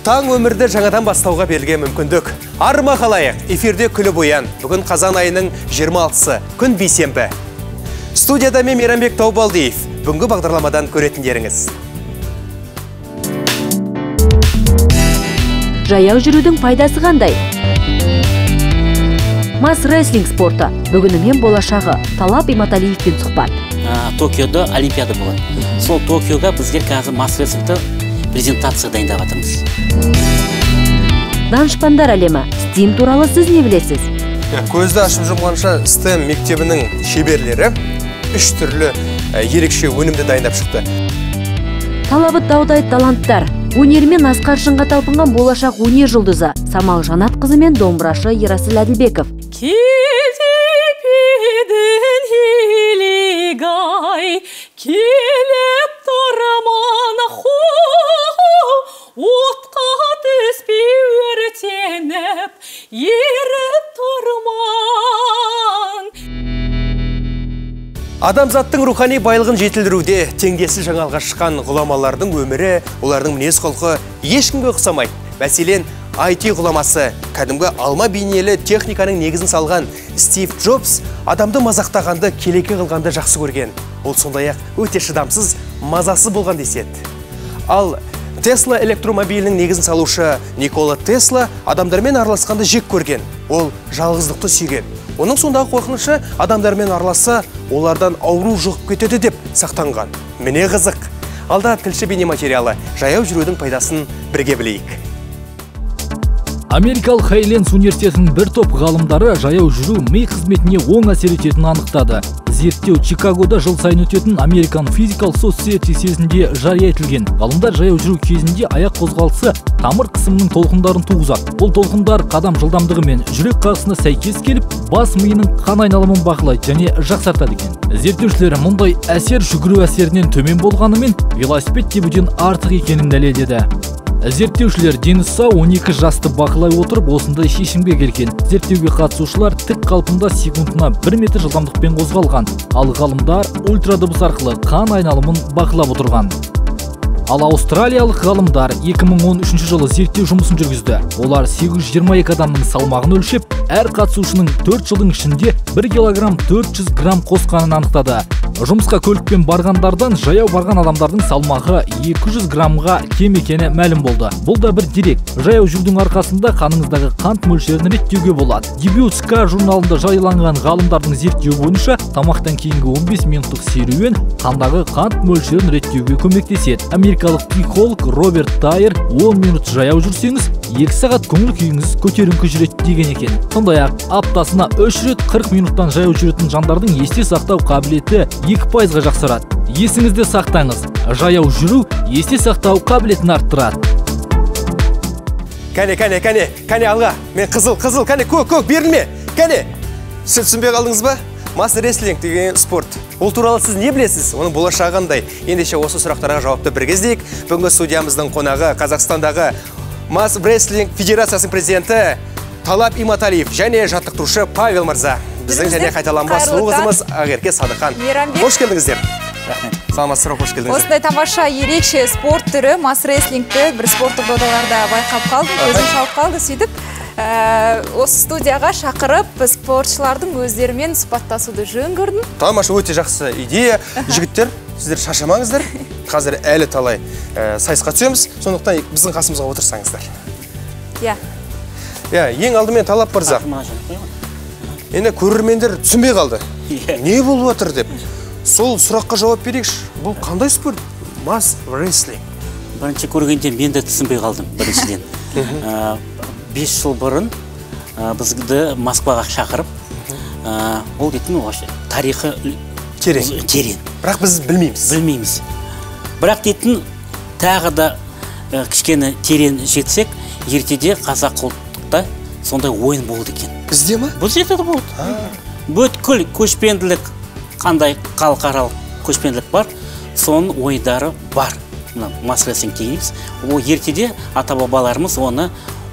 таң өмірді жаңадан бастауға берілген мүмкіндік. Арма қалайық, эфирде күлі боян. Бүгін қазан айының 26-сы, күн бейсенбі. Студияда мен Мейрамбек Таубалдиев. Бүгінгі бағдарламадан көретіндеріңіз. Жаяу жүрудің пайдасы қандай? Мас рестлинг спорты. Бүгінімен болашағы. Талап Иматалиевпен сұхбат. Токиода Олимпиада болады. Сол Токиоға біздер қазір мас рестлингті презентация дайындап жатырмыз. Данышпандар әлемі. STEAM туралы сіз не білесіз? Көзді ашып жұмғанша STEM мектебінің шеберлері 3 түрлі ерекше өнімді дайындап шықты. Талабы даудай таланттар. Өнермен асқар шыңға талпынған болашақ өнер жұлдызы Самал Жанатқызы мен домбырашы Ерасыл Әділбеков. Келіп тұрман отқа түспей өртеніп, еріп тұрман. Адамзаттың рухани байлығын жетілдіруде теңдесі жаңалға шыққан ғұламалардың өмірі, олардың мінез құлқы ешкімге ұқсамайды. Мәселен, IT ғұламасы, кәдімгі алма бейнелі техниканың негізін салған Стив Джобс адамды мазақтағанды, келеке қылғанды жақсы көрген. Ол сондай-ақ өте шыдамсыз, мазасы болған деседі. Ал Тесла электромобилінің негізін салушы Никола Тесла адамдармен араласқанды жек көрген. Ол жалғыздықты сүйген. Оның сондағы қорқынышы адамдармен араласа, олардан ауру жұғып кетеді деп сақтанған. Міне қызық. Алда тілші бейнематериалы жаяу жүрудің пайдасын бірге білейік. Америкалық Хайленс университетінің бір топ ғалымдары жаяу жүру ми қызметіне оң әсер ететінін анықтады. Зерттеу Чикагода жыл сайын өтетін American Physical Society съезінде жария етілген. Ғалымдар жаяу жүру кезінде аяқ қозғалысы тамыр қысымының толқындарын туғызады. Бұл толқындар қадам жылдамдығы мен жүрек қағысына сәйкес келіп, бас миының қан айналымын бақылайды және жақсартады екен. Зерттеушілер мұндай әсер жүгіру әсерінен төмен болғанымен, велосипед тебуден артық екенін дәлелдеді. Зерттеушілер дені сау 12 жасты бақылай отырып осындай шешімге келген. Зерттеуге қатысушылар тік қалпында секундына 1 метр жылдамдықпен қозғалған. Ал ғалымдар ультрадыбыс арқылы қан айналымын бақылап отырған. Ал аустралиялық ғалымдар 2013 жылы зерттеу жұмысын жүргізді. Олар 822 адамның салмағын өлшеп, әр қатысушының 4 жылдың ішінде 1 килограмм 400 грамм қосқанын анықтады. Жұмысқа көлікпен барғандардан жаяу барған адамдардың салмағы 200 граммға кем екені мәлім болды. Бұл да бір дерек. Жаяу жүрудің арқасында қаныңыздағы қант мөлшерін реттеуге болады. Дебют Sky журналында жарияланған ғалымдардың зерттеуі бойынша тамақтан кейінгі 15 минуттық серуен қандағы қант мөлшерін реттеуге көмектеседі. Америкалық психолог Роберт Тайер 10 минут жаяу жүрсеңіз, 2 сағат көңіл күйіңіз көтеріңкі жүреді деген екен. Сондай-ақ аптасына 3 рет 40 минуттан жаяу жүретін жандардың есте сақтау қабілеті 2%-ға жақсарады. Есіңізде сақтаңыз. Жаяу жүру есте сақтау қабілетін арттырады. Кәне алға. Мен қызыл, кәне көк, берілме. Кәне. Сіз түсінбей қалдыңыз ба? Мас рестлинг деген спорт. Ол туралы сіз не білесіз? Оның болашағы қандай? Ендеше осы сұрақтарға жауапты бірге іздейік. Бүгінгі студиямыздың қонағы Қазақстандағы Мас рестлинг федерациясының президенті Талап Иматалиев және жаттықтырушы Павел мырза. Біздің және қайталанбас сұлу қызымыз Ақерке Садыхан. Қош келдіңіздер. Саламатсыздар, қош келдіңіздер. Осындай тамаша ерекше спорт түрі, мас рестлингті бір спорттық додаларда байқап қалдым, көзім шалып қалды, сөйтіп осы студияға шақырып, спортшылардың өздерімен сұхбаттасуды жөн көрдім. Тамаша, өте жақсы идея. Жігіттер, сіздер шаршамаңыздар. Қазір әлі талай сайысқа түсеміз, сондықтан біздің қасымызға отырсаңыздар. Ең алдымен Талап мырза. Енді көрермендер түсінбей қалды. Не болып отыр деп. Сол сұраққа жауап берейікші. Бұл қандай спорт? Мас рестлинг. Бірінші көргенде мен де түсінбей қалдым біріншіден. 5 жыл бұрын бізді Москваға шақырып, ол дейтін тарихы терең. Бірақ біз білмейміз. Бірақ дейтін тағы да кішкене терең жетсек, ертеде қазақ құлдықта сондай ойын болды екен. Бізде ма? Бұл жерде болды. Бүткіл көшпенділік, қандай халықаралық көшпенділік бар, соның ойындары бар. Мас рестлинг дейміз. Ол ертеде ата-бабаларымыз оны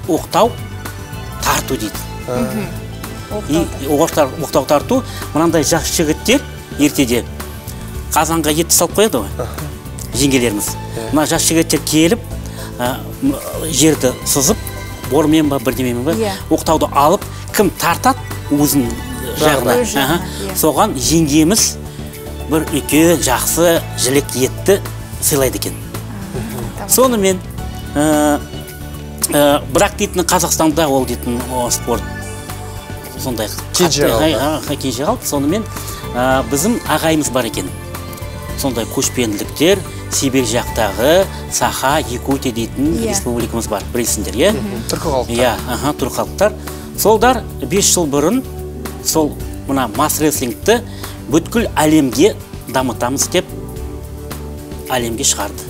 оқтау тарту дейді. Оқтау тарту, мынандай жас жігіттер ертеде қазанға етті салып қояды ғой, жеңгелеріміз. Мына жас жігіттер келіп, жерді сызып, бормен ба, бірдемемен ба, оқтауды алып, кім тартады өзінің жағына. Соған жеңгеміз бір үлкен жақсы жілік етті сыйлайды екен. Сонымен бірақ дейтін Қазақстанда ол дейтін спорт сондай кенже қалды. Сонымен біздің ағайымыз бар екен. Сондай көшпенділіктер, Сибирь жақтағы Саха, Якутия дейтін республикамыз бар, білесіңдер, е? Түркі халықтар. Түркі халықтар. Солдар 5 жыл бұрын сол мына мас рестлингті бүткіл әлемге дамытамыз деп әлемге шығарды.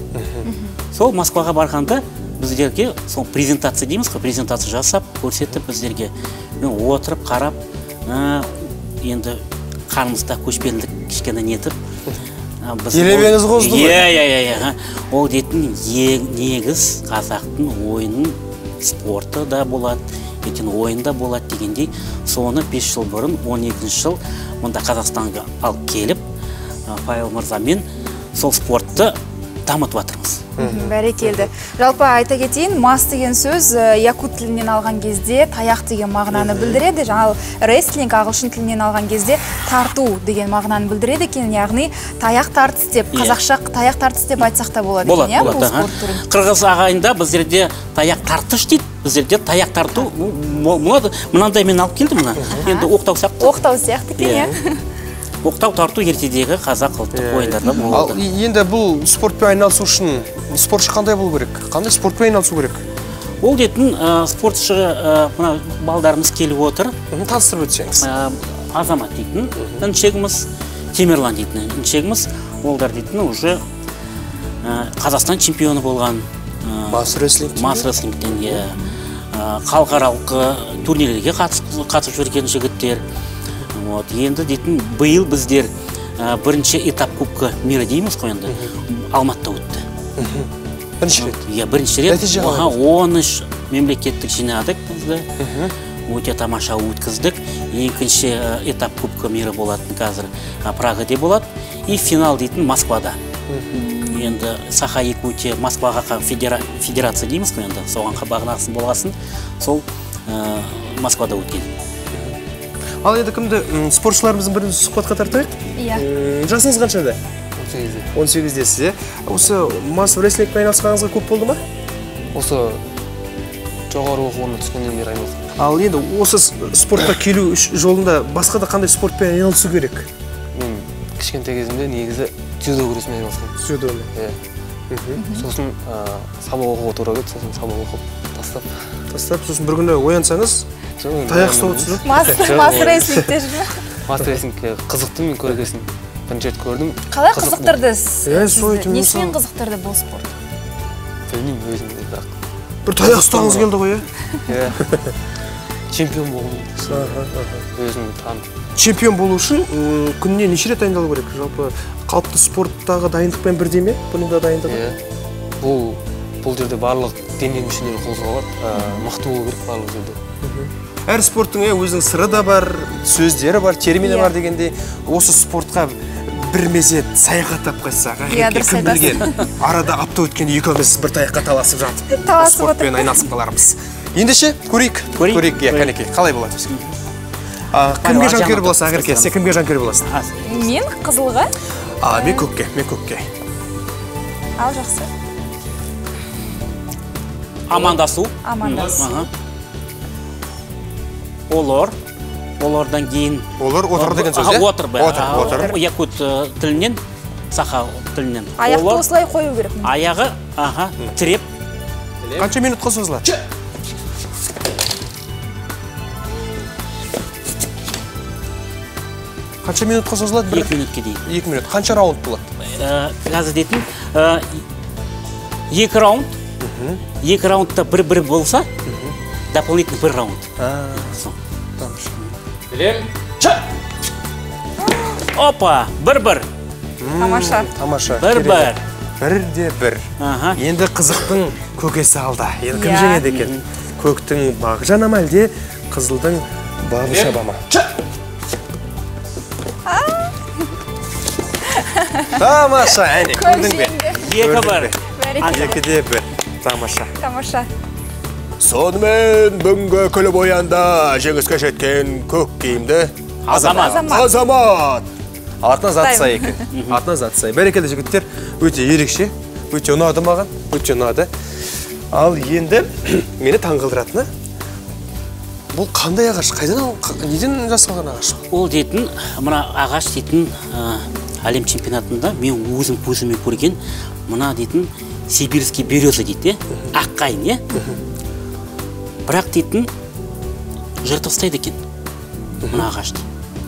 Сол Москваға барғанда біздерге сол презентация дейміз ғой, презентация жасап, көрсетіп біздерге отырып, қарап, енді қарымызда көшпенділік кішкене нетіп, елебеңіз қозды ғой? Ол дейтін негіз қазақтың ойынын спорты да болады, ертең ойында болады дегендей, соны 5 жыл бұрын, 12 жыл мұнда Қазақстанға алып келіп, Павел мырзамен сол спортты дамытып жатырмыз. Бәрекелді. Жалпы айта кетейін, мас деген сөз якут тілінен алған кезде таяқ деген мағынаны білдіреді. Жаңа рестлинг ағылшын тілінен алған кезде тарту деген мағынаны білдіреді екен, яғни таяқ тартыс деп, қазақша таяқ тартыс деп айтсақ та болады екен, бұл спорт түрін. Қырғыз ағайында біздерде таяқ тартыш дейді, біздерде таяқ тарту, мынандай мен алып келдім, енді оқтау сияқты екен, Оқтау тарту ертедегі қазақ ұлттық ойындарда болды. Енді бұл спортпен айналысу үшін спортшы қандай болу керек? Қандай спортпен айналысу керек? Ол дейтін спортшы балдарымыз келіп отыр. Таныстырып өтсеңіз. Азамат дейтін, іншегіміз, Темірлан дейтін іншегіміз, олдар дейтін уже Қазақстан чемпионы болған. Мас рестлингтен халықаралық турнирлерге қатысып жүрген жігіттер. Енді дейтін биыл біздер бірінші этап кубка мира дейміз қой енді Алматыда өтті. Бірінші рет? 13 мемлекеттік жинадық бізді. Өте тамаша өткіздік. Екінші этап кубка мира болатын қазір Прагада болады. И финал дейтін Москвада. Енді Саха, Якутия, Москваға федерация дейміз қой енді. Соған бағынағысын болғасын, сол Москвада өткен. Ал енді кімді спортшыларымыздың бірін сұхбатқа тартайық? Жасыңыз қаншада? 18-десіз, Осы мас рестлингпен айналысқаныңызға көп болды ма? Осы жоғары оқу орнына түскеннен бері айналыстым. Ал енді осы спортқа келу жолында басқа да қандай спортпен айналысу керек? Мен кішкентай кезімде негізі дзюдо күресімен айналыстым. Дзюдомен? Сосын сабақ оқуға тура келді, сосын сабақ оқып тастап, сосын бір күні оянсаңыз таяқ соғып түсіп? Мас рестлингте жүрме? Мас рестлингке қызықтым, мен көргесін бірінші рет көрдім. Қалай қызықтырды сізді? Несімен қызықтырды бұл спорт? Білмеймін өзімде бірақ. Бір таяқ ұстағыңыз келді ғой, чемпион болғым өзімді танытып. Чемпион болу үшін күніне неше рет дайындалу керек? Жалпы қалыпты спорттағы дайындықпен бірдей ме? Бұның да дайындығы? Бұл жерде барлық дене мүшелері қозғалады, мықты болу керек барлық жерде. Әр спорттың өзінің сыры да бар, сөздері бар, термині бар дегенде, осы спортқа бір мезет саяхаттап қойсақ, кім білген, арада апта өткенде екеуміз бір таяққа таласып жатып, спортпен айналысып қалармыз. Ендеше, көрейік, кәнекей, қалай болады? Кімге жанкүйер боласың, Ақерке? Сен кімге жанкүйер боласың? Мен қызылға. Мен көкке. Ал жақсы. Амандасу. Олардан кейін... Олар отыр деген сөз, Отыр. Якут тілінен, Саха тілінен. Аяқты осылай қою керек. Аяғы, тіреп. Қанша минутқа созылады? Қанша минутқа созылады? 2 минутке дейін. 2 минут. Қанша раунд болады? Қазір дейтін, 2 раунд. 2 раундта бір болса, дополнительный 1 раунд. Білем? Опа, 1-1. Тамаша. 1-1. 1-1. Енді қызықтың көкесі алда. Енді кім жеңеді екен? Көктің бағы жана ма әлде қызылдың бағы шаба ма? Тамаша, әне, көрдің бе? 2-1. 2-1. Тамаша. Сонымен бүгінгі күлі боянда жеңіске жеткен көк киімді Азамат. Атына зат сай екен. Атына зат сай. Бәрекелді жігіттер, өте ерекше, өте ұнады маған, өте ұнады. Ал енді мені таңғалдыратыны, бұл қандай ағаш? Неден жасалған ағаш? Ол дейтін, мына ағаш дейтін әлем чемпионатында мен өзім көзіме көрген, мына дейтін сибирский береза дейді, аққайын, бірақ дейтін жыртып тастайды екен, мына ағашты.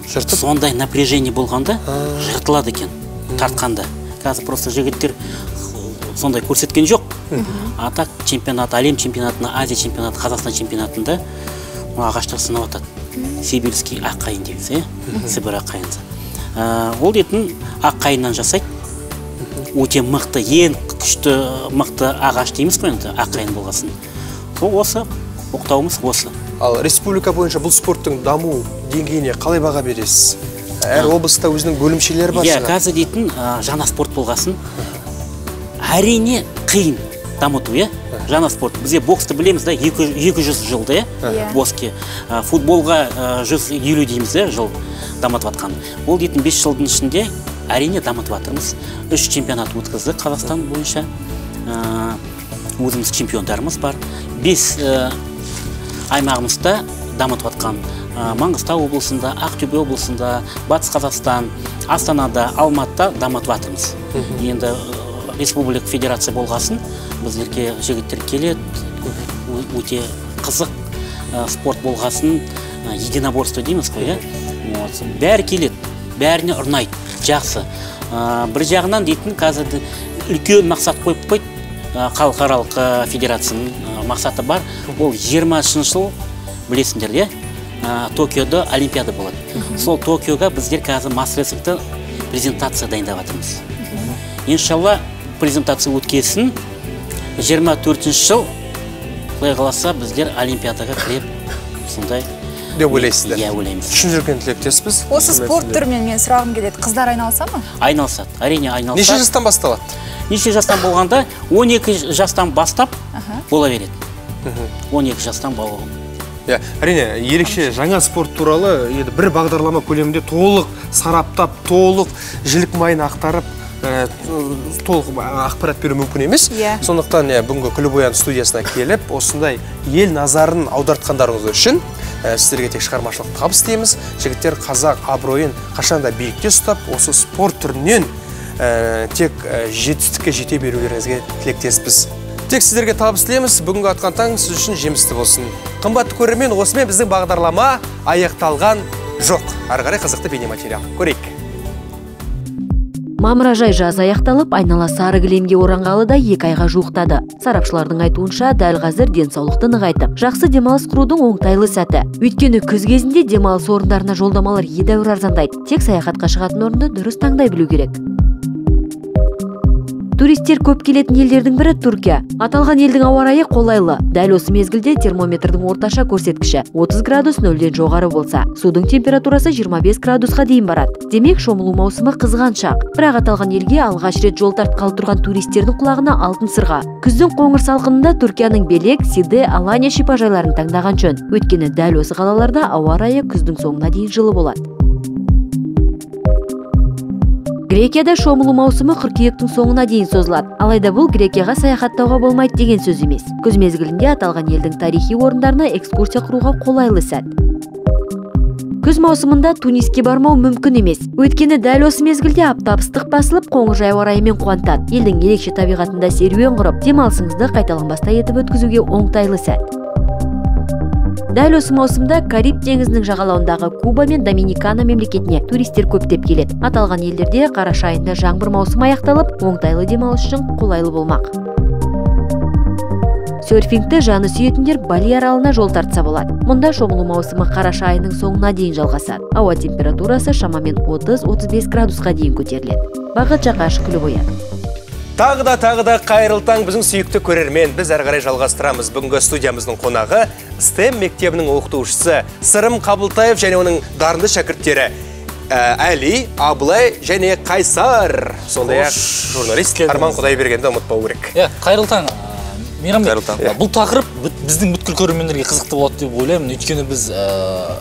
Сондай напряжение болғанда жыртылады екен, тартқанда. Қазір просто жігіттер сондай көрсеткен жоқ. Атақ чемпионат, әлем чемпионатына, Азия чемпионаты, Қазақстан чемпионатында ағаштар сынап атады. Сибирский аққайын дейміз, Сібір аққайынсы. Ол дейтін аққайыннан жасайды. Өте мықты, ең күшті мықты ағаш дейміз қой енді, аққайын болғасын. Сол осы, оқтауымыз осы. Ал республика бойынша бұл спорттың даму деңгейіне қалай баға бересіз? Әр облыста өзінің бөлімшелері бар шығар. Қазір дейтін жаңа спорт болғасын. Әрине қиын дамыту, жаңа спорт. Бізде боксты білеміз, 200 жылды, бокске. Футболға 150 дейміз, жыл дамытып атқан. Ол дейтін 5 жылдың ішінде әрине дамытып атырмыз. 3 чемпионат өткізді Қазақстан бойынша. Өзіміз чемпиондарымыз бар. 5 аймағымызда дамытып атқан. Маңғыстау облысында, Ақтөбе облысында, Батыс Қазақстан, Астанада, Алматыда дамытып атырмыз. Енді республика федерация болғасын, біздерге жігіттер келеді, өте қызық спорт болғасын, единоборство дейміз қой, бәрі келеді, бәріне ұнайды, жақсы. Бір жағынан дейтін қазір үлкен мақсат қойып қойды, халықаралық федерацияның мақсаты бар, ол 20-ші жыл білесіңдер, Токиода олимпиада болады. Сол Токиоға біздер қазір мастер-реслингті презентация дайындап жатырмыз. Иншалла презентация өткесін 24-ші жыл құдай қаласа біздер олимпиадаға кіріп сондай деп ойлайсыздар? Иә, ойлаймыз. Шын жүрген тілектеспіз. Осы спорт түрімен мен сұрағым келеді. Қыздар айналыса ма? Айналысады, әрине айналысады. Неше жастан басталады? Неше жастан болғанда 12 жастан бастап бола береді. 12 жастан болған. Әрине, ерекше жаңа спорт туралы бір бағдарлама көлемінде толық сараптап, толық жілік майын ақтарып, толық ақпарат беру мүмкін емес. Сондықтан бүгінгі Күлі Боян студиясына келіп, осындай ел назарын аудартқандарыңыз үшін сіздерге тек шығармашылық табыс дейміз. Жігіттер қазақ абыройын қашанда биікте ұстап, осы спорт түрінен тек жетістікке жете берулеріңізге тілектеспіз. Тек сіздерге табыс тілейміз. Бүгінгі атқан таң сіз үшін жемісті болсын. Қымбатты көрермен, осымен біздің бағдарлама аяқталған жоқ. Ары қарай қызықты бейнематериал көрейік. Мамыражай жаз аяқталып, айнала сары кілемге оранғалы да 2 айға жуықтады. Сарапшылардың айтуынша, дәл қазір денсаулықты нығайтып, жақсы демалыс құрудың оңтайлы сәті. Өйткені күз кезінде демалыс орындарына жолдамалар едәуір арзандайды. Тек саяхатқа шығатын орынды дұрыс таңдай білу керек. Туристер көп келетін елдердің бірі Түркия. Аталған елдің ауа райы қолайлы. Дәл осы мезгілде термометрдің орташа көрсеткіші 30 градус 0-ден жоғары болса, судың температурасы 25 градусқа дейін барады. Демек, шомылу маусымы қызған шақ. Бірақ аталған елге алғаш рет жол тартқалы тұрған туристердің құлағына алтын сырға. Күздің қоңыр салқынында Түркияның Белек, Сиде, Алания шипажайларын таңдаған жөн. Өйткені дәл осы қалаларда ауа райы күздің соңына дейін жылы болады. Грекияда шомылу маусымы қыркүйектің соңына дейін созылады. Алайда бұл Грекияға саяхаттауға болмайды деген сөз емес. Күз мезгілінде аталған елдің тарихи орындарына экскурсия құруға қолайлы сәт. Күз маусымында Туниске бармау мүмкін емес. Өйткені дәл осы мезгілде аптап ыстық басылып, қоңыржай ауа райымен қуантады. Елдің ерекше табиғатында серуен құрып, демалысыңызды қайталанбастай етіп өткізуге оңтайлы сәт. Дәл осы маусымда Кариб теңізінің жағалауындағы Куба мен Доминикана мемлекетіне туристер көптеп келеді. Аталған елдерде қараша айында жаңбыр маусымы аяқталып, оңтайлы демалыс үшін қолайлы болмақ. Серфингті жаны сүйетіндер Бали аралына жол тартса болады. Мұнда шомылу маусымы қараша айының соңына дейін жалғасады. Ауа температурасы шамамен 30-35 градусқа дейін көтеріледі. Бағыт Жақаш, Күлі Боян. Тағы да қайырлы таң біздің сүйікті көрермен. Біз әрі қарай жалғастырамыз. Бүгінгі студиямыздың қонағы STEM мектебінің оқытушысы Сырым Қабылтаев және оның дарынды шәкірттері Әли, Абылай және Қайсар. Сондай-ақ журналист Арман Құдайбергенді ұмытпау керек. Қайырлы таң. Мейрамбек, бұл тақырып біздің бүткіл көрермендерге қызықты болады деп ойлаймын. Өйткені біз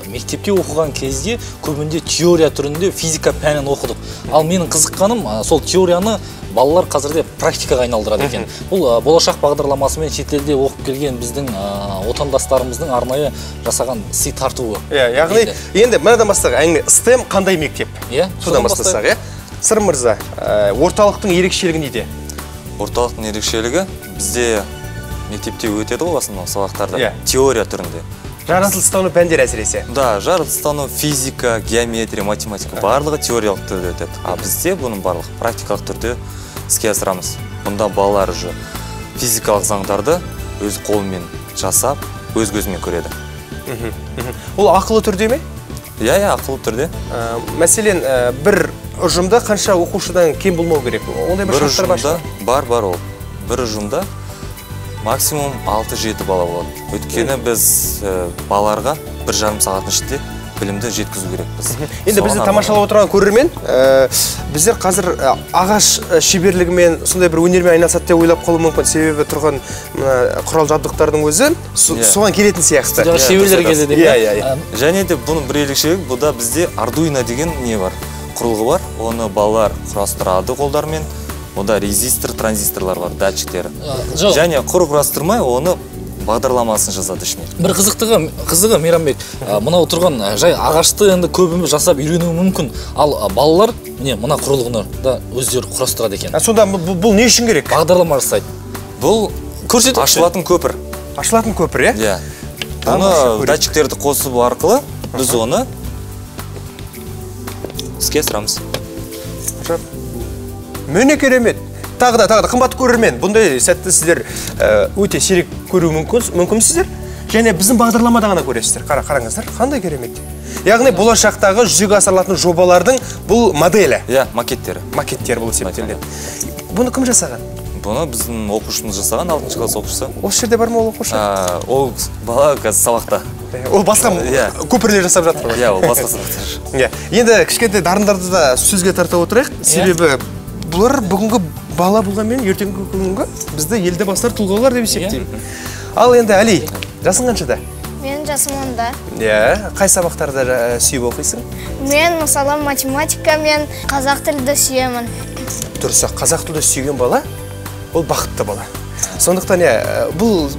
мектепте оқыған кезде көбінде теория түрінде физика пәнін оқыдық. Ал менің қызыққаным сол теорияны балалар қазірде практикаға айналдырады екен. Бұл болашақ бағдарламасымен шетелде оқып келген біздің отандастарымыздың арнайы жасаған сый тартуы. Яғни енді мынадан бастайық, әңгіме STEM қандай мектеп? Содан бастасақ, Сырым мырза, орталықтың ерекшелігі неде? Орталықтың ерекшелігі бізде мектепте өтеді ғой основном сабақтарда, теория түрінде. Жаратылыстану пәндер әсіресе. Да, жаратылыстану, физика, геометрия, математика барлығы теориялық түрде өтеді. А бізде бұның барлығы практикалық түрде іске асырамыз. Бұнда балалар уже физикалық заңдарды өз қолымен жасап, өз көзімен көреді. Ол ақылы түрде ме? Иә, ақылы түрде. Мәселен, бір ұжымда қанша оқушыдан кем болмау керек? Ондай бір шарттар бар шығар? Бар ол. Бір ұжымда максимум 6-7 бала болады. Өйткені біз балаларға 1,5 сағаттың ішінде білімді жеткізу керекпіз. Енді бізді тамашалап отырған көрермен, біздер қазір ағаш шеберлігімен, сондай бір өнермен айналысады деп ойлап қалуы мүмкін. Себебі тұрған құрал жабдықтардың өзі соған келетін сияқты. Шеберлер келеді. Және де бұның бір ерекшелігі, бұда бізде Arduino деген не бар? Құрылғы бар. Оны балалар құрастырады қолдармен. Онда резистор, транзисторлар бар, датчиктері. Және құр құрастырмай, оны бағдарламасын жазады ішіне. Бір қызығы Мейрамбек, мына отырған жай ағашты енді көбіміз жасап үйренуі мүмкін. Ал балалар мына құрылғыны да өздері құрастырады екен. Сонда бұл не үшін керек? Бағдарлама жасайды. Бұл ашылатын көпір. Ашылатын көпір, иә? Оны датчиктерді қосу арқылы біз оны іске асырамыз. Мөне керемет. Тағы да қымбатты көрермен. Бұндай сәтті сіздер өте сирек көру мүмкінсіздер. Және біздің бағдарламада ғана көресіздер. Қараңыздар, қандай керемет. Яғни болашақтағы жүзеге асырылатын жобалардың бұл моделі. Иә, макеттері. Макеттер бұл есептеледі. Бұны кім жасаған? Бұны біздің оқушымыз жасаған, 6-шы класс оқушысы. Осы жерде бар ма ол оқушы? Ол бала қазір сабақта. Ол басқа көпірлер жасап жатыр. Иә, ол басқа сабақтар. Енді кішкентай дарындарды да сөзге тарта отырайық. Себебі бұлар бүгінгі бала болғанмен ертеңгі күнгі бізді елді бастар тұлғалар деп есептеймін. Ал енді Әли, жасың қаншада? Мен жасым 10-да. Қай сабақтарда сүйіп оқисың? Мен мысалы математика мен қазақ тілді сүйемін. Дұрыс, қазақ тілді сүйген бала ол бақытты бала. Сондықтан бұл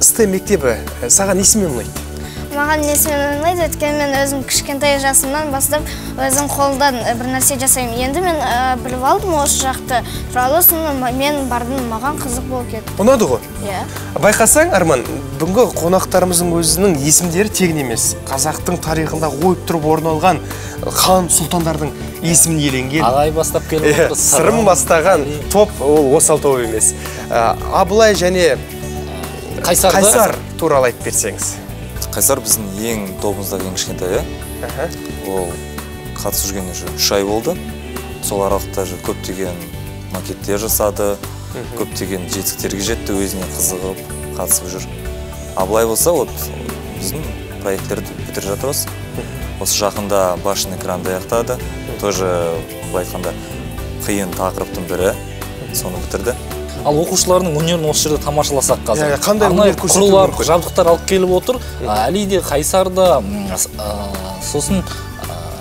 STEM мектебі саған несімен ұнайды? Маған несімен ұнайды, өйткені мен өзім кішкентай жасымнан бастап өзім қолдан бір нәрсе жасаймын. Енді мен біліп алдым осы жақты туралы, мен бардым, маған қызық болып кетті. Ұнады ғой? Иә. Байқасаң, Арман, бүгінгі қонақтарымыздың өзінің есімдері тегін емес. Қазақтың тарихында ойып тұрып орын алған хан сұлтандардың есімін иеленген. Ағай бастап келіп отыр. Сырым бастаған топ ол осал топ емес. Абылай және Қайсар туралы айтып берсеңіз. Қайсар біздің ең тобымыздағы ең кішкентай, ол қатысып жүргеніне 3 ай болды. Сол аралықта көптеген макеттер жасады, көптеген жетістіктерге жетті, өзіне қызығып, қатысып жүр. Абылай болса, біздің проекттерді бітіріп жатырмыз. Осы жақында башын экранды аяқтады. Тоже айтқанда қиын тақырыптың бірі, соны бітірді. Ал оқушылардың өнерін осы жерде тамашаласақ қазір. Қандай өнер көрсетуі мүмкін? Жабдықтар алып келіп отыр. Әли де, Қайсар да, сосын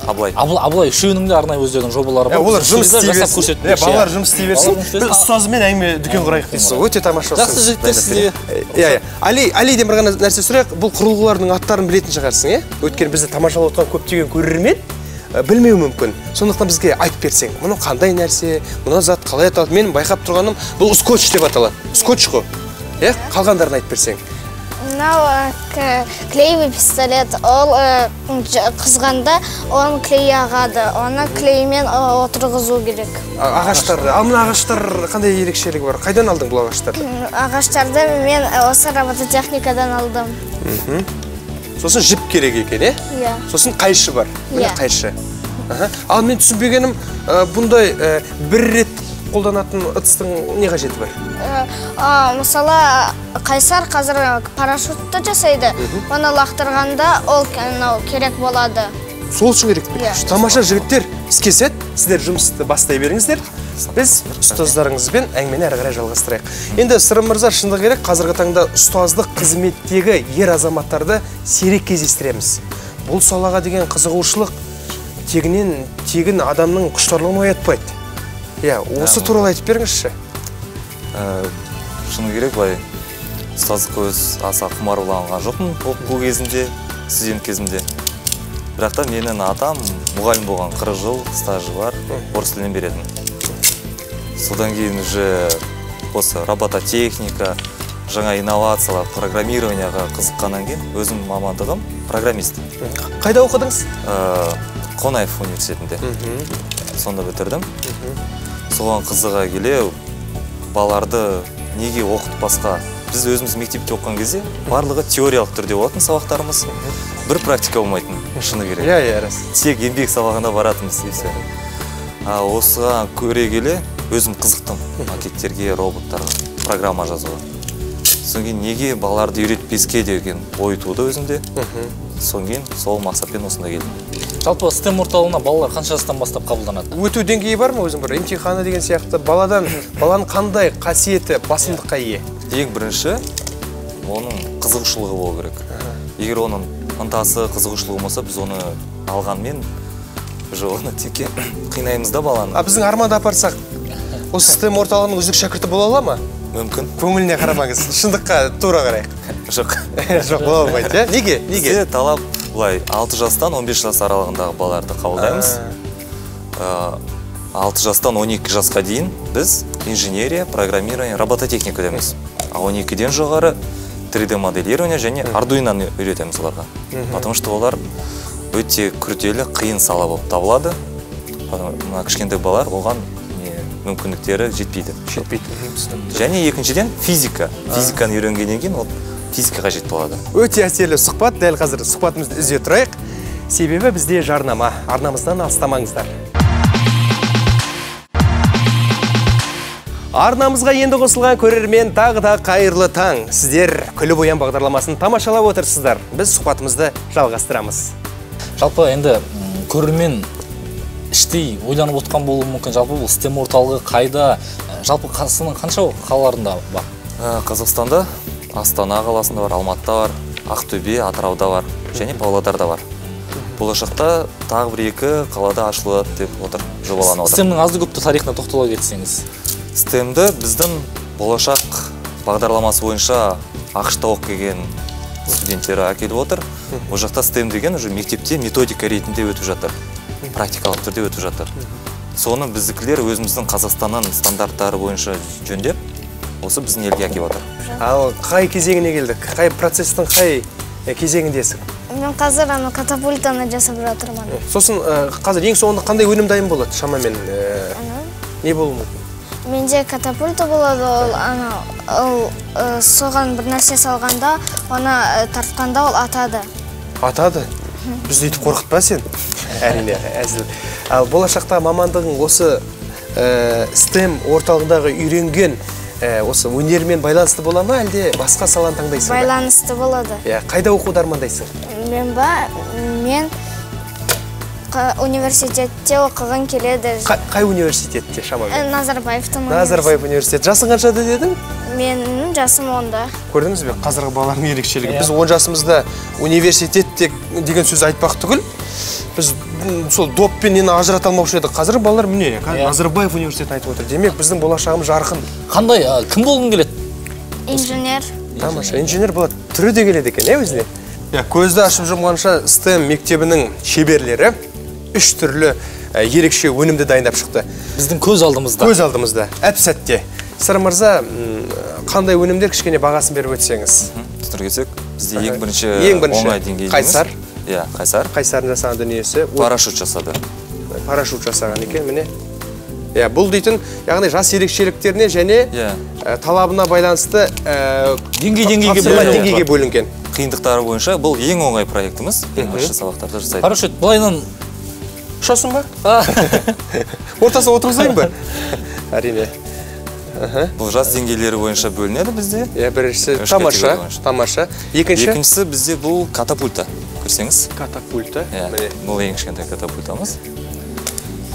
Абылай үшеуінің де арнайы өздерінің жобалары бар. Олар жұмыс істей берсін. Балалар жұмыс істей берсін. Біз ұстазымен әңгіме дүкен құрайық дейсіз. Өте тамаша. Жақсы жігіттер сізде. Алиден бір ғана нәрсе сұрайық. Бұл құрылғылардың аттарын білетін шығарсың, өйткені бізді тамашалап отырған көптеген көрермен білмеу мүмкін. Сондықтан бізге айтып берсең, мұны қандай нәрсе, мұны зат қалай аталады? Мен байқап тұрғаным, бұл скотч деп аталады. Скотч қой. Қалғандарын айтып берсең. Мынау клеевый пистолет, ол қызғанда оны клей ағады. Оны клеймен отырғызу керек. Ағаштарды. Ал мына ағаштар қандай ерекшелігі бар? Қайдан алдың бұл ағаштарды? Ағаштарды мен осы робототехникадан алдым. Сосын жіп керек екен, Иә. Сосын қайшы бар. Міне қайшы. Ал мен түсінбегенім, бұндай бір рет қолданатын ыдыстың не қажеті бар? Мысалы, Қайсар қазір парашютті жасайды. Оны лақтырғанда ол керек болады. Сол үшін керек пе? Тамаша жігіттер, іске сәт, сіздер жұмысты бастай беріңіздер. Біз ұстаздарыңызбен әңгімені әрі қарай жалғастырайық. Енді Сырым мырза, шындығы керек, қазіргі таңда ұстаздық қызметтегі ер азаматтарды сирек кездестіреміз. Бұл салаға деген қызығушылық тегін адамның құштарлығын оятпайды. Осы туралы айтып беріңізші. Шыны керек, былай ұстаздыққа аса құмар болған жоқпын оқу кезінде, студент кезімде. Бірақ та менің атам мұғалім болған, 40 жыл стажы бар, орыс тілінен беретін. Содан кейін осы робототехника, жаңа инновациялар, программированияға қызыққаннан кейін өзім мамандығым программист. Қайда оқыдыңыз? Қонаев университетінде. Сонда бітірдім. Соған қызыға келе, баларды неге оқытпасқа? Біз өзіміз мектепте оқыған кезде барлығы теориялық түрде болатын сабақтарымыз, бір практика болмайтын, шыны керек. Тек еңбек сабағына баратынбыз. Осыған көре келе өзім қызықтым макеттерге, роботтарға, программа жазуға. Содан кейін неге балаларды үйретпеске деген ой туды өзімде. Содан кейін сол мақсатпен осында келдім. Жалпы STEM орталығына балалар қанша жастан бастап қабылданады? Өту деңгейі бар ма өзің бір емтиханы деген сияқты? Баланың қандай қасиеті, басымдыққа ие? Ең бірінші, оның қызығушылығы болу керек. Егер оның ынтасы, қызығушылығы болса, біз оны алғанмен оны теке қинаймыз да баланы. Біздің Арманды апарсақ, осы STEM орталығының үздік шәкірті бола ала ма? Мүмкін. Көңіліне қарамаңыз, шындыққа тура қарайық. Жоқ. Жоқ, бола алмайды, неге? Бізде талап бұлай 6 жастан 15 жас аралығындағы балаларды қабылдаймыз. 6 жастан 12 жасқа дейін біз инженерия, программирование, робототехника деміз. А 12-ден жоғары 3D моделирование және Arduino'ны үйретеміз оларға. Потому что олар өте күрделі, қиын сала болып табылады. Кішкентай балалар оған мүмкіндіктері жетпейді. Және екіншіден физика. Физиканы үйренгеннен кейін ол физика қажет болады. Өте әсерлі сұхбат, дәл қазір сұхбатымызды үзе тұрайық. Себебі бізде жарнама. Арнамыздан алыстамаңыздар. Арнамызға енді қосылған көрермен тағы да қайырлы таң. Сіздер күліп оян бағдарламасын тамашалап отырсыздар. Біз сұхбатымызды жалғастырамыз. Жалпы енді көрермен іштей ойланып отқан болуы мүмкін. Жалпы бұл STEM орталығы қайда? Жалпы Қазақстанның қанша қалаларында бар? Қазақстанда Астана қаласында бар, Алматыда бар, Ақтөбе, Атырауда бар, және Павлодарда бар. Болашақта тағы 1-2 қалада ашылады деп отыр, жобаланып отыр. STEM-нің азды-көпті тарихына тоқтала кетсеңіз. STEM-ді біздің болашақ бағдарламасы бойынша ақш-та оқып келген студенттері әкеліп отыр. Ол жақта STEM деген уже мектепте методика ретінде өтіп жатыр, практикалық түрде өтіп жатыр. Соны біздікілер өзіміздің Қазақстанның стандарттары бойынша жөндеп, осы біздің елге әкеліп отыр. Ал қай кезеңіне келдік? Қай процестің қай кезеңіндесің? Мен қазір катапультаны жасап жатырмын. Сосын қазір ең соңында қандай өнім дайын болады шамамен? Не болуы мүмкін? Менде катапульта болады, ол соған бір нәрсе салғанда, оны тартқанда ол атады. Атады? Бізді өйтіп қорқытпа сен? Әрине, әзіл. Ал болашақта мамандығың осы STEM орталығындағы үйренген осы өнермен байланысты бола ма, әлде басқа саланы таңдайсың ба? Байланысты болады. Қайда оқуды армандайсың? Мен университетте оқыған келеді. Қай университетте шамамен? Назарбаевтың университеті. Назарбаев университеті. Жасың қаншада дедің? Менің жасым 10-да. Көрдіңіз бе, қазіргі балалардың ерекшелігі. Біз 10 жасымызда университет деген сөз айтпақ түгіл. Біз сол доппен нені ажырата алмаушы едік. Қазір балалар міне, Назарбаев университетін айтып отыр. Демек, біздің болашағымыз жарқын. Қандай, кім болғың келеді? Инженер. Тамаша, инженер болады. Түрі де келеді екен, өзіне? Көзді ашып жұмғанша STEM мектебінің шеберлері 3 түрлі ерекше өнімді дайындап шықты. Біздің көз алдымызда. Көз алдымызда, әп-сәтте. Сырым мырза, қандай өнімдер кішкене бағасын беріп өтсеңіз? Түсіндіре кетсек, бізде ең бірінші оңай деңгейдеміз. Қайсар? Иә, Қайсар. Қайсардың жасаған дүниесі. Парашют жасады. Парашют жасаған екен, міне. Бұл дейтін, яғни жас ерекшеліктеріне және талабына байланысты деңгейге бөлінген. Қиындықтары бойынша бұл ең оңай проектіміз. Ең бірінші сабақтарды жасайды. Парашют, былайынан ұшасың ба? Ортасына отырғызайын ба? Әрине. Бұл жас деңгейлері бойынша бөлінеді бізде. Біріншісі тамаша. Екіншісі бізде бұл катапульта. Көрсеңіз. Катапульта. Бұл ең кішкентай катапультамыз.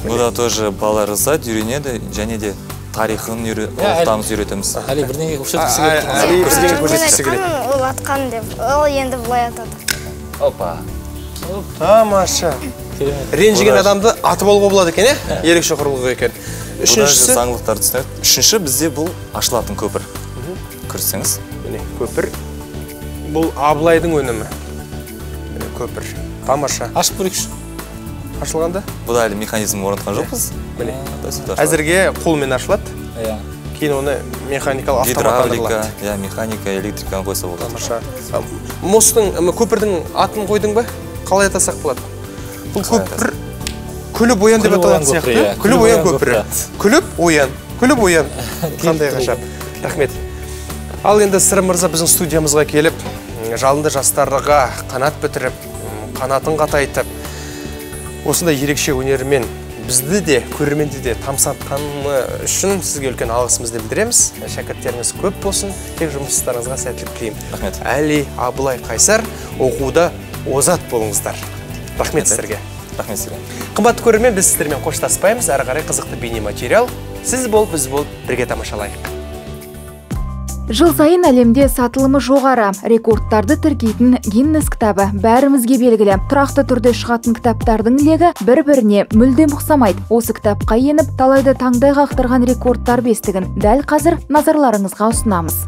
Бұда тоже балалар жасайды, үйренеді, және де тарихын оқытамыз, үйретеміз. Әлі бірдеңе көрсеткісі келеді. Ол атқан деп, ол енді бұлай атады. Опа. Тамаша. Ренжіген адамды атып алуға болады екен, ерекше құрылғы екен. Үшіншісі заңдылықтарды түсінеді. Үшінші бізде бұл ашылатын көпір. Көрсеңіз. Көпір. Бұл Абылайдың өнімі. Көпір. Тамаша. Ашып көрейікші. Ашылғанда? Бұда әлі механизм орнатқан жоқпыз. Әзірге қолмен ашылады. Кейін оны механикалық автоматтандырылады. Гидравлика, механика, электриканы қойса болады. Тамаша. Көпірдің атын қойдың ба? Қалай атасақ болады? Бұл көпір күліп оян деп аталған сияқты. Күліп оян көпірі. Күліп оян. Қандай ғажап. Рахмет. Ал енді Сырым мырза біздің студиямызға келіп, жалынды жастарға қанат бітіріп, қанатын қатайтып, осындай ерекше өнерімен бізді де, көрерменді де тамсатқаны үшін сізге үлкен алғысымызды білдіреміз. Шәкірттеріңіз көп болсын, тек жұмыстарыңызға сәттілік тілеймін. Рахмет. Әли, Абылай, Қайсар, оқуда озат болыңыздар. Рахмет сіздерге. Рахмет сізге. Қымбатты көрермен, біз сіздермен қоштаспаймыз. Әрі қарай қызықты бейнематериал. Сіз болып, біз болып, бірге тамашалайық. Жыл сайын әлемде сатылымы жоғары, рекордтарды тіркейтін Гиннес кітабы бәрімізге белгілі. Тұрақты түрде шығатын кітаптардың легі бір-біріне мүлдем ұқсамайды. Осы кітапқа еніп, талайды таңдай қақтырған рекордтар бестігін дәл қазір назарларыңызға ұсынамыз.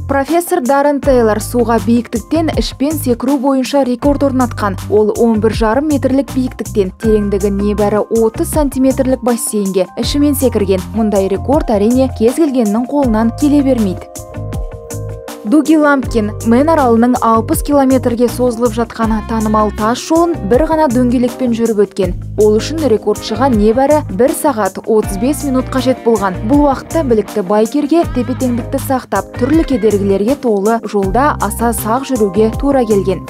Профессор Даррен Тейлор суға биіктіктен ішпен секіру бойынша рекорд орнатқан. Ол 11,5 метрлік биіктіктен тереңдігі небәрі 30 сантиметрлік бассейнге ішімен секірген. Мұндай рекорд әрине кез келгеннің қолынан келе бермейді. Дуги Лампкин Мен аралының 60 километрге созылып жатқаны танымал тас жолын бір ғана дөңгелекпен жүріп өткен. Ол үшін рекордшыға небәрі 1 сағат 35 минут қажет болған. Бұл уақытта білікті байкерге тепе-теңдікті сақтап, түрлі кедергілерге толы жолда аса сақ жүруге тура келген.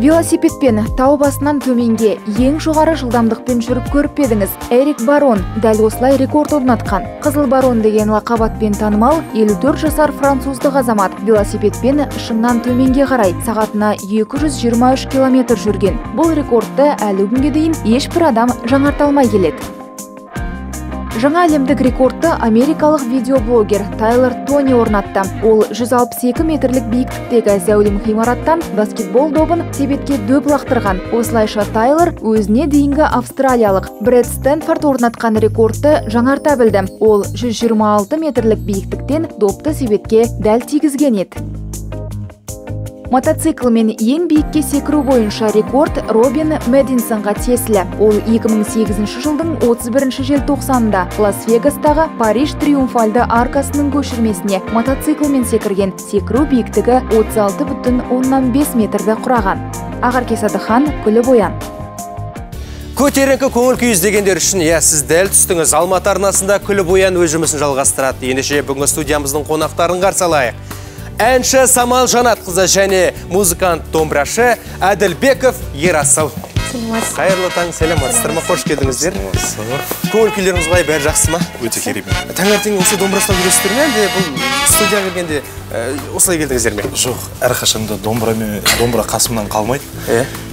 Велосипедпен тау басынан төменге ең жоғары жылдамдықпен жүріп көріп едіңіз. Эрик Барон дәл осылай рекорд орнатқан. Қызыл барон деген лақабатпен танымал 54 жасар француздық азамат велосипедпен шыңнан төменге қарай сағатына 223 километр жүрген. Бұл рекордты әлі күнге дейін ешбір адам жаңарта алмай келеді. Жаңа әлемдік рекордты америкалық видеоблогер Тайлер Тони орнатты. Ол 162 метрлік биіктіктегі зәулім ғимараттан баскетбол добын себетке дөп лақтырған. Осылайша Тайлер өзіне дейінгі австралиялық Брэд Стэнфорд орнатқан рекордты жаңарта білді. Ол 126 метрлік биіктіктен допты себетке дәл тигізген еді. Мотоциклмен ең биікке секіру бойынша рекорд Робин Мэддинсонға тиесілі. Ол 2008 жылдың 31 желтоқсанында Лас-Вегастағы Париж Триумфальды аркасының көшірмесіне мотоциклмен секірген. Секіру биіктігі 36,5 метрді құраған. Ағарке Садыхан, Күліп оян. Көтеріңкі көңіл күй іздегендер үшін, сіз дәл түстіңіз. Алматы арнасында Күліп оян өз жұмысын жалғастырады. Ендеше бүгінгі студиямыздың қонақтарын қарсы алайық. Әнші Самал Жанатқызы және музыкант домбырашы Әділбеков Ерасыл. Қайырлы таң, сәлеметсіздер ме? Қош келдіңіздер. Көңіл күйлеріңіз қалай, бәрі жақсы ма? Өте керемет. Таңертең осы домбыра ұстап жүресіздер ме? Әлде бұл студияға келгенде осылай келдіңіздер ме? Жоқ, әрқашанда домбыра қасымнан қалмайды.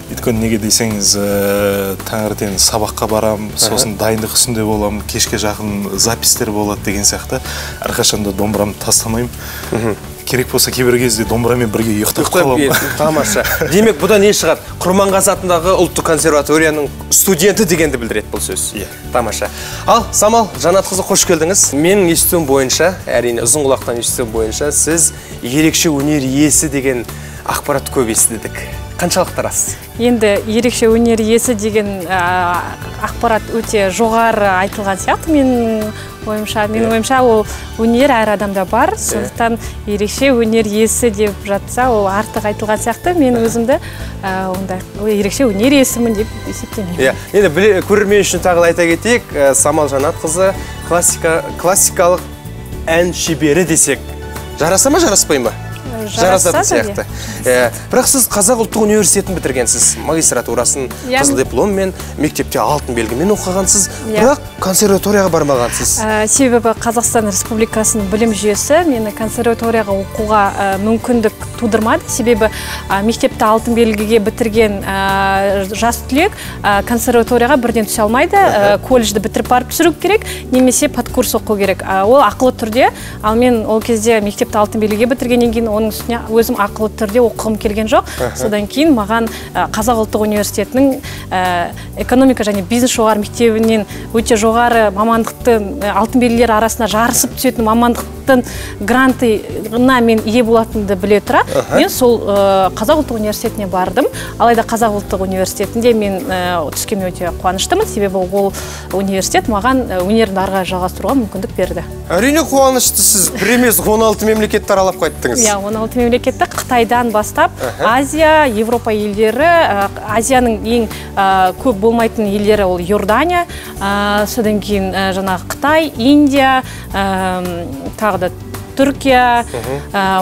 Өйткені неге десеңіз, таңертең сабаққа барам, сосын дайындық үстінде болам, кешке жақын запистер болады деген сияқты. Әрқашанда домбырамды тастамаймын. Керек болса кейбір кезде домбырамен бірге ұйықтап қаламын. Тамаша. Демек, бұда не шығады? Құрманғазы атындағы ұлттық консерваторияның студенті дегенді білдіреді бұл сөз. Тамаша. Ал, Самал Жанатқызы, қош келдіңіз. Менің естуім бойынша, әрине ұзын құлақтан естуім бойынша, сіз ерекше өнер иесі деген ақпарат көп естідік. Қаншалықты рас? Енді ерекше өнер иесі деген ақпарат өте жоғары айтылған сияқты. Менің ойымша ол өнер әр адамда бар. Сондықтан ерекше өнер иесі деп жатса, ол артық айтылған сияқты. Мен өзімді ерекше өнер иесімін деп есептемеймін. Енді көрермен үшін тағы айта кетейік, Самал Жанатқызы классикалық ән шебері десек, жараса ма, жараспай ма? жарасатын сияқты. Бірақ сіз Қазақ ұлттық университетін бітіргенсіз, магистратурасын қызыл дипломмен, мектепте алтын белгімен оқығансыз, бірақ консерваторияға бармағансыз. Себебі Қазақстан Республикасының білім жүйесі мені консерваторияға оқуға мүмкіндік тудырмады. Себебі мектепті алтын белгіге бітірген жас түлек консерваторияға бірден түсе алмайды. Колледжді бітіріп барып түсіру керек, немесе подкурс оқу керек. Ол ақылы түрде, ал мен ол кезде мектепті алтын белгіге бітіргеннен кейін оның үстіне өзім ақылы түрде оқығым келген жоқ. Содан кейін маған Қазақ ұлттық университетінің экономика және бизнес жоғары мектебінен өте жоғары мамандықтың алтын белгілер арасында жарысып түсетін мамандықтың грантына мен ие болатынымды біле тұра, мен сол Қазақ ұлттық университетіне бардым. Алайда Қазақ ұлттық университетінде мен түскеніме өте қуаныштымын, себебі ол университет маған өнерді ары қарай жалғастыруға мүмкіндік берді. Әрине қуаныштысыз. Бір емес 16 мемлекетті аралап қайттыңыз. 16 мемлекетті Қытайдан бастап Азия, Европа елдері, Азияның ең көп болмайтын елдері ол Иордания, содан кейін жаңағы Қытай, Индия, тағы да Түркия,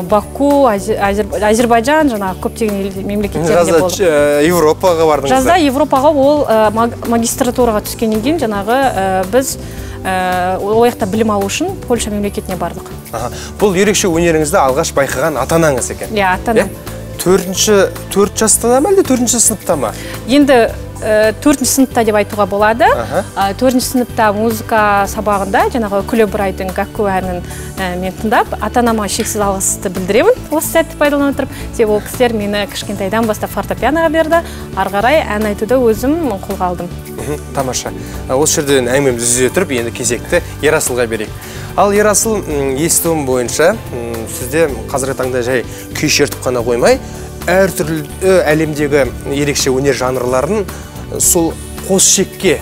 Баку, Азербайджан, жаңағы көптеген мемлекеттерінде болды. Жазда Европаға бардыңыздар? Жазда Европаға ол магистратураға түскеннен кейін жаңағы біз ояқта білім алу үшін Польша мемлекетіне бардық. Бұл ерекше өнеріңізді алғаш байқаған ата-анаңыз екен? Ата-анам. 4 жастан ма әлде 4-ші сыныпта ма? Енді 4-ші сыныпта деп айтуға болады. 4-ші сыныпта музыка сабағында жаңағы Күлебұрайдың Гакку әнін мен тыңдап, ата-анама шексіз алғысты білдіремін. Осы сәтті пайдалана отырып, себебі ол кісілер мені кішкентайдан бастап фортепианоға берді. Ары қарай ән айтуды өзім қолға алдым. Тамаша. Осы жерден әңгімемізді үзе тұрып, енді кезекті Ерасылға берейік. Ал Ерасыл, естуім бойынша, сізде қазіргі таңда жай күй шертіп қана қоймай, әртүрлі әлемдегі ерекше өнер жанрларын сол қос шекке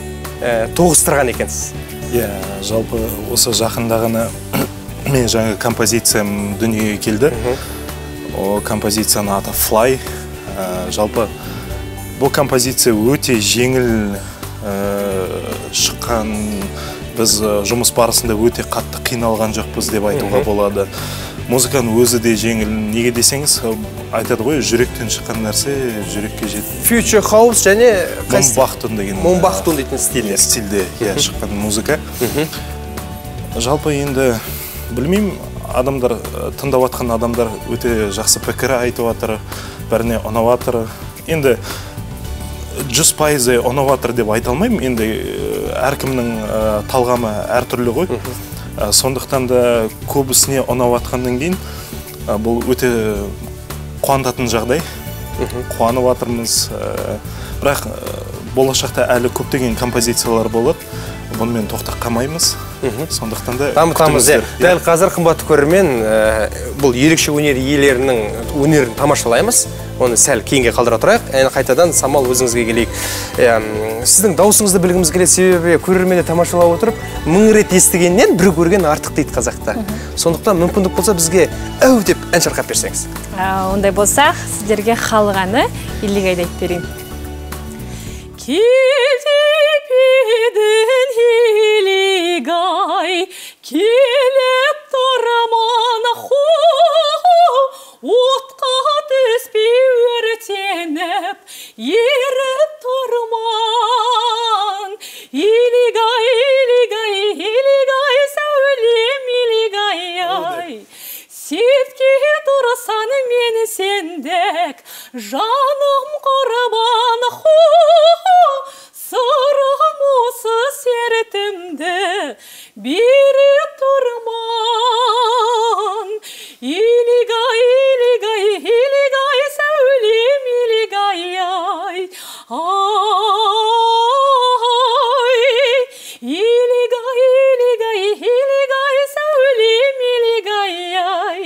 тоғыстырған екенсіз. Жалпы осы жақында ғана мен жаңа композициям дүниеге келді. О композицияның аты Fly. Жалпы бұл композиция өте жеңіл шыққан. Біз жұмыс барысында өте қатты қиналған жоқпыз деп айтуға болады. Музыканың өзі де жеңіл. Неге десеңіз, айтады ғой, жүректен шыққан нәрсе жүрекке жетті. Future House және Момбахтун деген Момбахтун дейтін стильде шыққан музыка. Жалпы енді білмеймін, адамдар тыңдап жатқан адамдар өте жақсы пікір айтып жатыр, бәріне ұнап жатыр. Енді 100% ұнап жатыр деп айта алмаймын. Енді әркімнің талғамы әртүрлі ғой. Сондықтан да көбісіне ұнап жатқаннан кейін бұл өте қуантатын жағдай. Қуанып жатырмыз. Бірақ болашақта әлі көптеген композициялар болады. Бұнымен тоқтап қалмаймыз. Сондықтан да дамытамыз. Дәл қазір қымбатты көрермен, бұл ерекше өнер иелерінің өнерін тамашалаймыз. Оны сәл кейінге қалдыра тұрайық. Қайтадан Самал өзіңізге келейік. Сіздің даусыңызды білгіміз келеді, себебі көрерменді тамашалап отырып, 1000 рет естігеннен бір көрген артық дейді қазақта. Сондықтан мүмкіндік болса бізге әу деп ән шырқап берсеңіз. Ондай болса, сіздерге халық әні Илигайды айтып берейін. Келіп едің Илигай, келіп тұрман отқа түспей өртеніп, еріп тұрман. Илигай, Илигай, Илигай, сәулем Илигай-ай. Сетке тұрсан мен сендек, жаным құрбан, сырым осы сертімді беріп тұрман. Илигай, Илигай, Илигай, сәулем Илигай-ай. Илигай, Илигай, Илигай, сәулем Илигай-ай.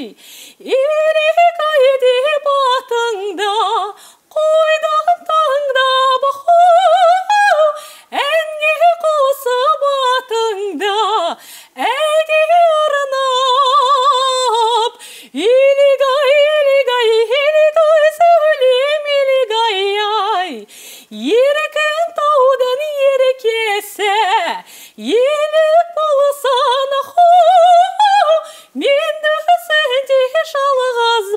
Илигай деп атыңда, қойдым таңдап, әнге қосып атыңда, әге арнап. Илигай, Илигай, Илигай, сәулем Илигай-ай. Еркін таудың еркесі, елік болсын, менді сенде жалғыз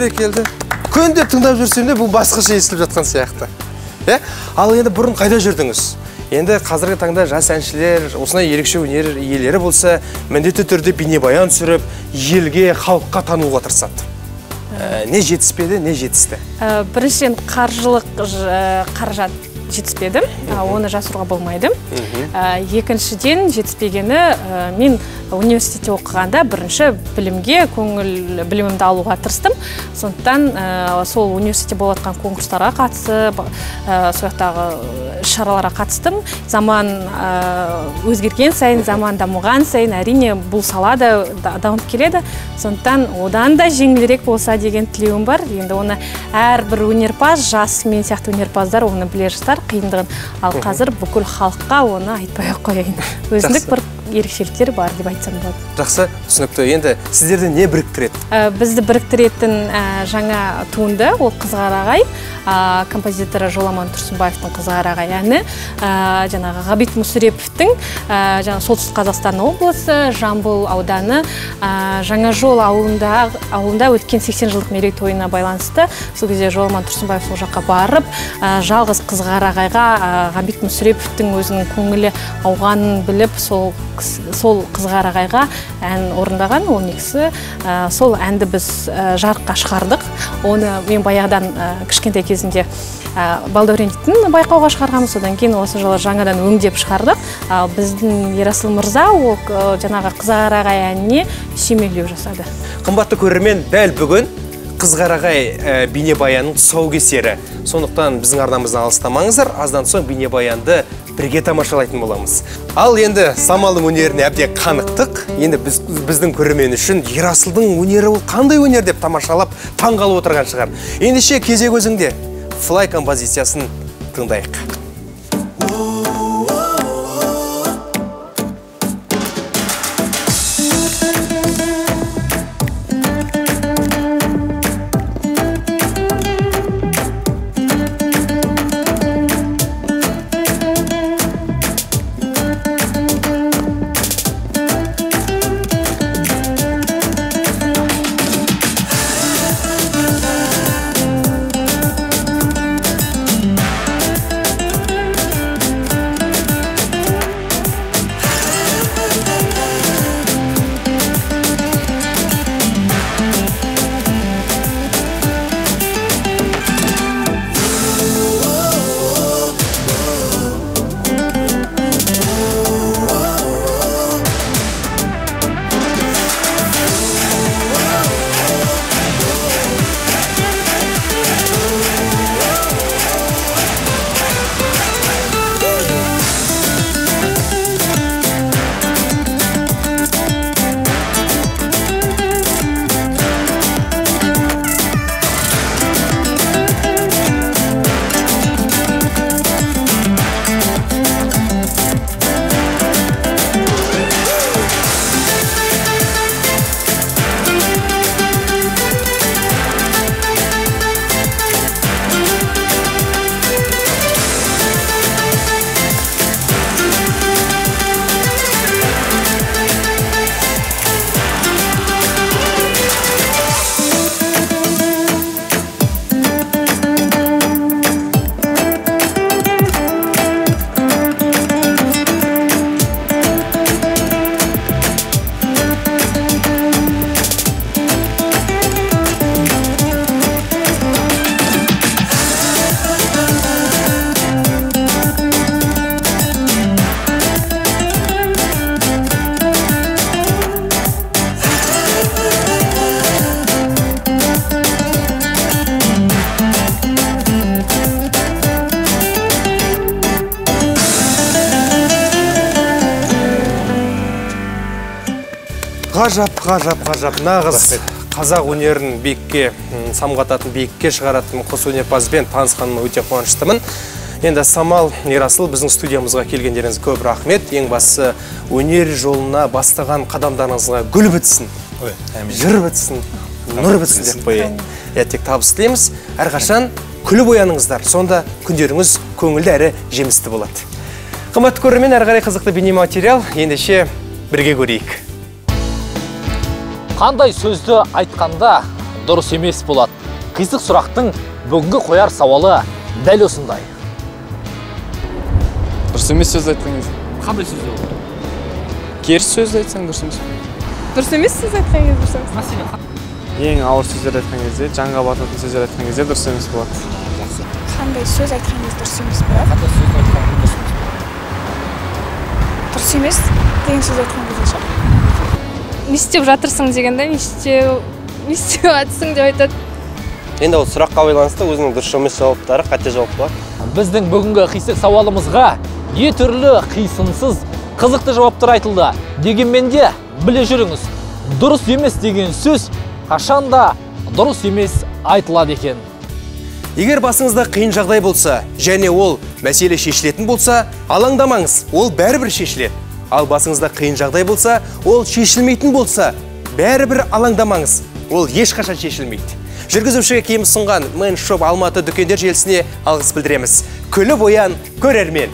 бәрекелді. Күнде тыңдап жүрсем де бұл басқаша естіліп жатқан сияқты. Ал енді бұрын қайда жүрдіңіз? Енді қазіргі таңда жас әншілер, осындай ерекше өнер иелері болса, міндетті түрде бейнебаян түсіріп, елге, халыққа тануға тырысады. Не жетіспеді, не жетісті? Біріншіден қаржылық қаражат жетіспеді, оны жасыруға болмайды. Екіншіден жетіспегені, мен университетте оқығанда бірінші білімімді алуға тырыстым. Сондықтан сол университетте болатқан конкурстарға қатысып, сояқтағы шараларға қатыстым. Заман өзгерген сайын, заман дамыған сайын, әрине бұл салада дамып келеді. Сондықтан одан да жеңілірек болса деген тілеуім бар. Енді оны әрбір өнерпаз, жас мен сияқты өнерпаздар оны біле жатар қиындығын. Ал қазір бүкіл халыққа оны айтпай қояйын. Өзіндік бір ерекшеліктер бар деп айтсам болады. Жақсы, түсінікті. Енді сіздерді не біріктіреді? Бізді біріктіретін жаңа туынды, ол Қызғарағай, композиторы Жоламан Тұрсынбаевтың Қызғарағай әні, жаңағы Ғабит Мүсіреповтің солтүстік Қазақстан облысы, Жамбыл ауданы, Жаңажол ауылында өткен 80 жылдық мерейтойына байланысты. Сол кезде Жоламан Тұрсынбаев сол жаққа барып, жалғыз Қызғарағайға Ғабит Мүсіреповтің өзінің көңілі ауғанын біліп, сол Қызғарағайға ән орындаған, 12-сі. Сол әнді біз жарыққа шығардық. Оны мен баяғыдан кішкентай кезінде Балдәурен байқауға шығарғанбыз, содан кейін осы жылы жаңадан өңдеп шығардық. Біздің Ерасыл мырза ол жаңағы Қызғарағай әніне сүйемелдеу жасады. Қымбатты көрермен, дәл бүгін Қызғарағай бейнебаянның тұсаукесері. Сондықтан біздің арнамыздан алыстамаңыздар, аздан соң бейнебаянды бірге тамашалайтын боламыз. Ал енді Самалдың өнеріне әбден қанықтық. Енді біздің көрермен үшін Ерасылдың өнері ол қандай өнер деп тамашалап таңғалып отырған шығар. Ендеше кезек өзіңде Fly композициясын тыңдайық. Ғажап, нағыз қазақ өнерін биікке самғататын, биікке шығаратын қос өнерпазбен танысқаныма өте қуаныштымын. Енді Самал, Ерасыл, біздің студиямызға келгендеріңіз көп рахмет. Ең бастысы өнер жолына бастаған қадамдарыңызға гүл бітсін, жыр бітсін, нұр бітсін деп қояйын. Тек табыс тілейміз. Әрқашан күліп ояныңыздар, сонда күндеріңіз көңілді әрі жемісті болады. Қымбатты көрермен, әрі қарай қызықты бейнематериал, ендеше бірге көрейік. Қандай сөзді айтқанда дұрыс емес болады. Қисық сұрақтың бүгінгі қояр сауалы дәл осындай. Дұрыс емес сөз айтқан кезде. Қандай сөз ол? Керіс сөз айтсаң дұрыс емес. Дұрыс емес сөз айтқан кезде дұрыс емес. Мәселен, Ең ауыр сөздер айтқан кезде, жанға бататын сөздер айтқан кезде дұрыс емес болады. Қандай сөз айтқан кезде дұрыс емес болады? қандай сөз айтқан кезде дұрыс емес? Дұрыс емес деген сөз айтқан кезде ше. Не істеп жатырсың дегенде, не істеп жатсың деп айтады. Енді ол сұраққа байланысты өзінің дұрыс емес жауаптары қате жауап болады. Біздің бүгінгі қисық сауалымызға е түрлі қисынсыз қызықты жауаптар айтылды. Дегенмен де біле жүріңіз, дұрыс емес деген сөз қашанда дұрыс емес айтылады екен. Егер басыңызда қиын жағдай болса, және ол мәселе шешілетін болса, алаңдамаңыз, ол бәрібір шешіледі. Ал басыңызда қиын жағдай болса, ол шешілмейтін болса, бәрібір алаңдамаңыз, ол ешқашан шешілмейді. Жүргізушіге киім ұсынған Мен Шоп Алматы дүкендер желісіне алғыс білдіреміз. Күліп оян, көрермен.